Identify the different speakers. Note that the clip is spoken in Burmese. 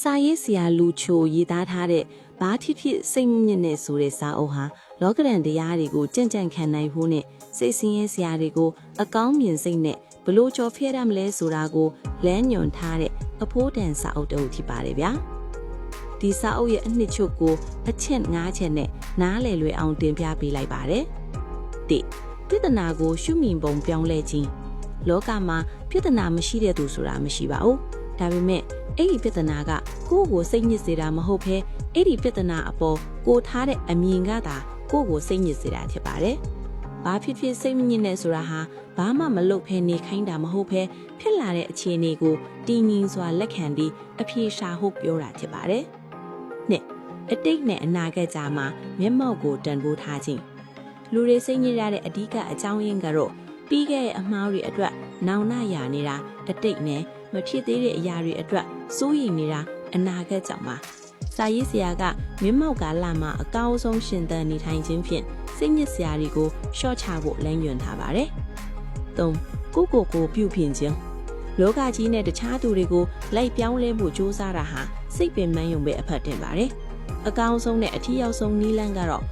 Speaker 1: စာရေးဆရာလူချိုရေးသားထားတဲ့ဘာဖြစ်ဖြစ်စိတ်မြင့်နဲ့ဆိုတဲ့စာအုပ်ဟာလောကရန်တရားတွေကိုကြံ့ကြံ့ခံနိုင်ဖို့နဲ့စိတ်ဆင်းရဲစရာတွေကိုအကောင်းမြင်စိတ်နဲ့ဘလို့ကြော်ဖျက်ရမလဲဆိုတာကိုလမ်းညွှန်ထားတဲ့အဖိုးတန်စာအုပ်တစ်အုပ်ဖြစ်ပါတယ်ဗျာဒီစာအုပ်ရဲ့အနှစ်ချုပ်ကိုအချက်9ချက်နဲ့နားလည်လွယ်အောင်တင်ပြပေးလိုက်ပါတယ်၁ပြဿနာကိုရှုမြင်ပုံပြောင်းလဲခြင်းလောကမှာပြဿနာမရှိတဲ့သူဆိုတာမရှိပါဘူးဒါပေမဲ့အဲ့ဒီပြဿနာကကိုယ့်ကိုစိတ်ညစ်စေတာမဟုတ်ဘဲအဲ့ဒီပြဿနာအပေါ်ကိုထားတဲ့အမြင်ကသာကိုယ့်ကိုစိတ်ညစ်စေတာဖြစ်ပါတယ်။ဘာဖြစ်ဖြစ်စိတ်မညစ်နဲ့ဆိုတာဟာဘာမှမလုပ်ဖဲနေခိုင်းတာမဟုတ်ဘဲဖြစ်လာတဲ့အခြေအနေကိုတည်ငြိမ်စွာလက်ခံပြီးအပြေရှာဟုတ်ပြောတာဖြစ်ပါတယ်။နှစ်အတိတ်နဲ့အနာဂတ်ကြားမှာမျက်မှောက်ကိုတန်ဖိုးထားခြင်းလူတွေစိတ်ညစ်ရတဲ့အဓိကအကြောင်းရင်းကတော့ပြီးခဲ့တဲ့အမှားတွေအတွက်နောင်နာရနေတာအတိတ်နဲ့မဖြစ်သေးတဲ့အရာတွေအတွက်စိုးရိမ်နေတာအနာဂတ်ကြောင့်ပါစာရေးဆရာကမျက်မှောက်ကာလမှာအကောင်းဆုံးရှင်သန်နေထိုင်ခြင်းဖြင့်စိတ်ညစ်စရာတွေကိုရှော့ချဖို့လမ်းညွှန်ထားပါတယ်၃ကိုပြုပြင်ခြင်းလောကကြီးနဲ့တခြားသူတွေကိုလိုက်ပြောင်းလဲဖို့ကြိုးစားတာဟာစိတ်ပင်ပန်းရုံပဲအဖတ်တင်ပါတယ်အကောင်းဆုံးနဲ့အထီးရောက်ဆုံးနည်းလမ်းကတော့